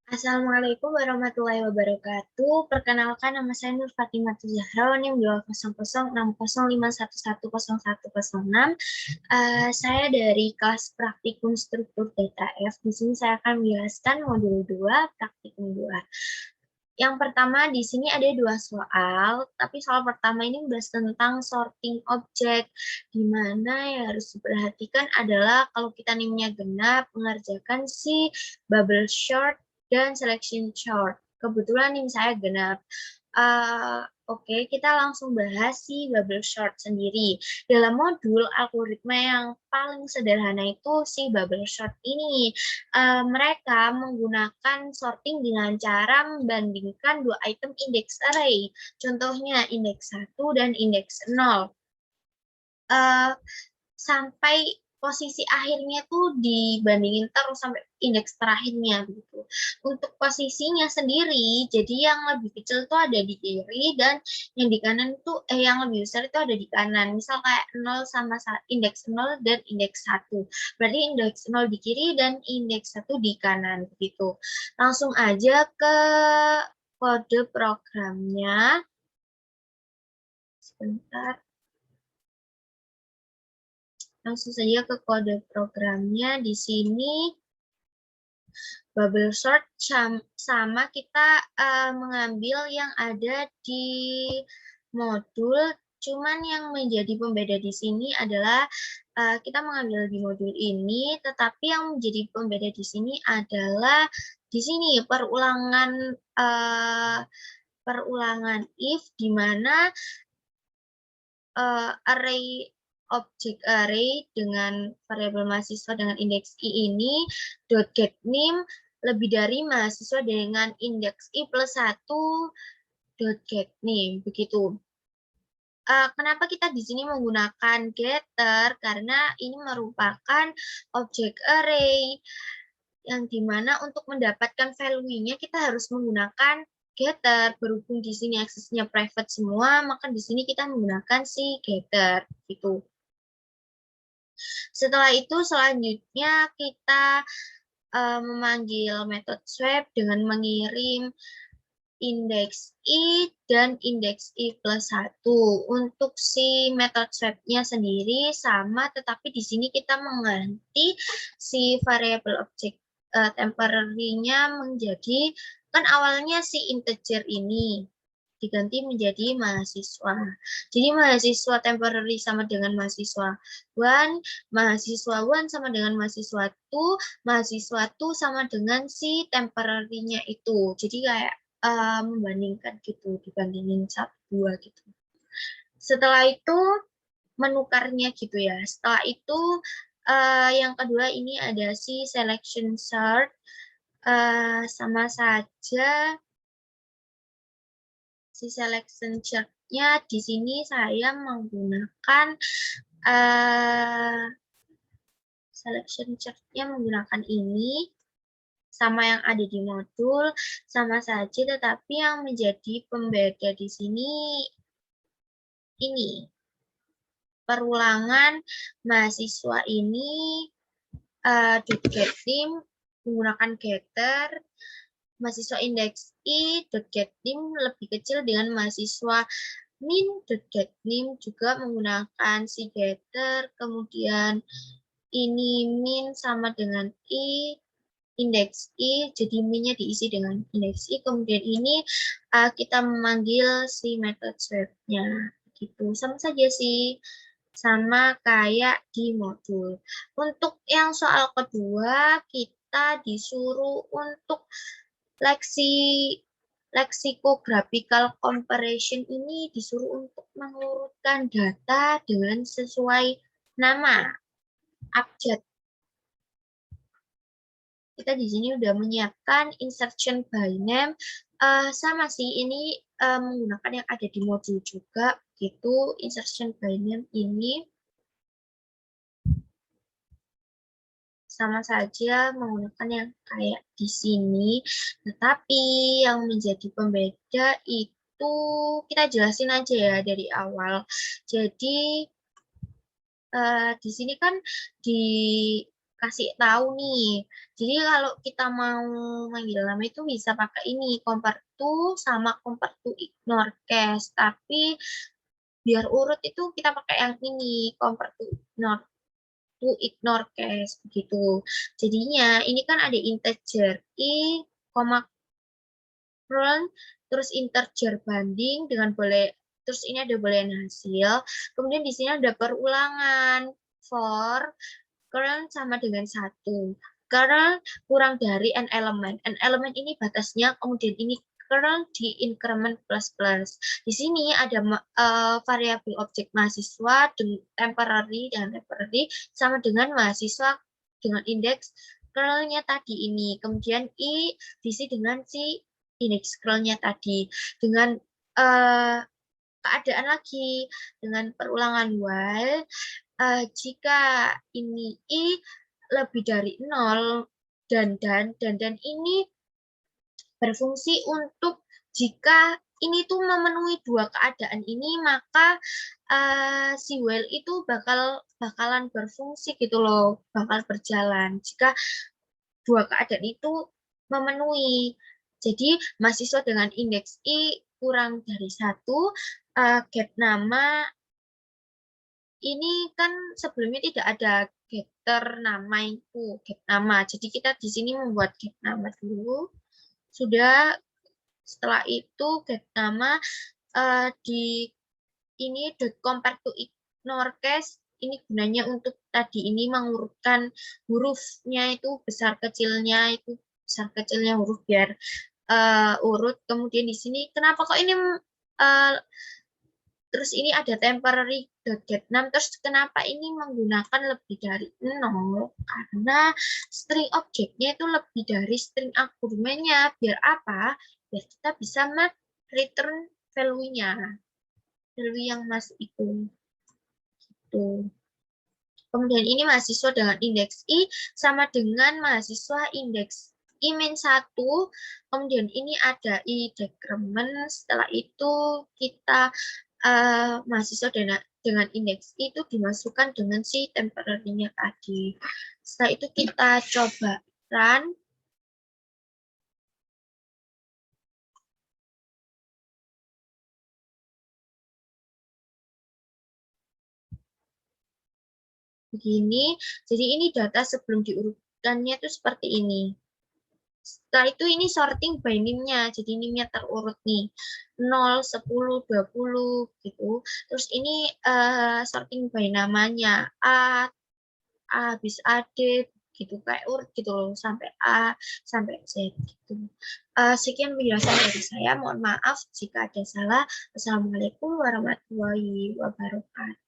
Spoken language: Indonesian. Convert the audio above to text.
Assalamualaikum warahmatullahi wabarakatuh. Perkenalkan, nama saya Nur Fatimah Zahra, NIM 200606111110106. Saya dari kelas praktikum struktur data F. Di sini saya akan menjelaskan modul 2, praktikum 2. Yang pertama di sini ada 2 soal, tapi soal pertama ini membahas tentang sorting objek, di mana yang harus diperhatikan adalah kalau kita NIM-nya genap, mengerjakan si bubble sort dan selection sort. Kebetulan NIM saya genap. Oke, kita langsung bahas si bubble sort sendiri. Dalam modul algoritma yang paling sederhana itu si bubble sort ini. Mereka menggunakan sorting dengan cara membandingkan dua item index array. Contohnya indeks 1 dan indeks 0. Sampai posisi akhirnya tuh dibandingin terus sampai indeks terakhirnya gitu. Untuk posisinya sendiri, jadi yang lebih kecil tuh ada di kiri dan yang di kanan tuh yang lebih besar itu ada di kanan. Misal kayak 0 sama indeks 0 dan indeks 1. Berarti indeks 0 di kiri dan indeks 1 di kanan gitu. Langsung aja ke kode programnya. Sebentar. Langsung saja ke kode programnya. Di sini bubble sort sama kita mengambil yang ada di modul, cuman yang menjadi pembeda di sini adalah kita mengambil di modul ini, tetapi yang menjadi pembeda di sini adalah di sini perulangan if, di mana array objek array dengan variabel mahasiswa dengan indeks i ini dot get name lebih dari mahasiswa dengan indeks i plus 1 dot get name begitu. Kenapa kita di sini menggunakan getter? Karena ini merupakan objek array yang dimana untuk mendapatkan value-nya kita harus menggunakan getter. Berhubung di sini aksesnya private semua, maka di sini kita menggunakan si getter gitu. Setelah itu selanjutnya kita memanggil method swap dengan mengirim indeks i dan indeks i plus 1. Untuk si method swap-nya sendiri sama, tetapi di sini kita mengganti si variable objek temporary-nya menjadi, kan awalnya si integer ini diganti menjadi mahasiswa. Jadi mahasiswa temporary sama dengan mahasiswa one, mahasiswa one sama dengan mahasiswa two sama dengan si temporary-nya itu. Jadi kayak membandingkan gitu, dibandingin 1, 2 gitu. Setelah itu menukarnya gitu ya. Setelah itu yang kedua ini ada si selection sort, sama saja si selection chart-nya di sini saya menggunakan selection chart-nya menggunakan ini sama yang ada di modul sama saja, tetapi yang menjadi pembeda di sini ini perulangan mahasiswa ini dot get name menggunakan getter, mahasiswa indeks i dot get name lebih kecil dengan mahasiswa min dot get name juga menggunakan si getter, kemudian ini min sama dengan i indeks i, jadi minnya diisi dengan indeks i, kemudian ini kita memanggil si method swap-nya gitu. Sama saja sih, sama kayak di modul. Untuk yang soal kedua, kita disuruh untuk lexicographical comparison ini disuruh untuk mengurutkan data dengan sesuai nama abjad. Kita di sini udah menyiapkan insertion by name, sama sih ini menggunakan yang ada di modul juga gitu. Insertion by name ini sama saja menggunakan yang kayak di sini, tetapi yang menjadi pembeda itu kita jelasin aja ya dari awal. Jadi di sini kan di kasih tahu nih. Jadi kalau kita mau manggil nama itu bisa pakai ini, compare to sama compare to ignore case. Tapi biar urut itu kita pakai yang ini, compare to ignore case begitu. Jadinya ini kan ada integer i, current, terus integer banding dengan boleh, terus ini ada boolean hasil. Kemudian di sini ada perulangan for current sama dengan 1. Current kurang dari n element. N element ini batasnya, kemudian ini current di increment plus plus. Di sini ada variabel objek mahasiswa temporary dan temporary sama dengan mahasiswa dengan indeks curlnya tadi ini. Kemudian i diisi dengan si indeks curlnya tadi dengan keadaan lagi dengan perulangan while jika ini i lebih dari 0 dan ini berfungsi untuk jika ini tuh memenuhi dua keadaan ini, maka si while itu bakalan berfungsi gitu loh, bakal berjalan jika dua keadaan itu memenuhi. Jadi mahasiswa dengan indeks i kurang dari 1, get nama ini kan sebelumnya tidak ada getter nama itu, get nama. Jadi kita di sini membuat get nama dulu. Sudah, setelah itu get nama di ini compare to ignore case ini gunanya untuk tadi ini mengurutkan hurufnya itu besar kecilnya huruf biar urut. Kemudian di sini kenapa kok ini terus ini ada temporary .get6, terus kenapa ini menggunakan lebih dari 0? Karena string objeknya itu lebih dari string argumennya. Biar apa? Biar kita bisa return value-nya. Value yang masuk itu. Gitu. Kemudian ini mahasiswa dengan indeks I sama dengan mahasiswa indeks I-1. Kemudian ini ada I decrement. Setelah itu kita mahasiswa dengan indeks itu dimasukkan dengan si temporary-nya tadi. Setelah itu kita coba run. Begini, jadi ini data sebelum diurutkannya itu seperti ini. Setelah itu ini sorting by name-nya, jadi name-nya terurut nih, 0, 10, 20, gitu. Terus ini sorting by namanya, A habis AD, gitu, kayak urut gitu loh, sampai A, sampai Z, gitu. Sekian penjelasan dari saya, mohon maaf jika ada salah. Wassalamualaikum warahmatullahi wabarakatuh.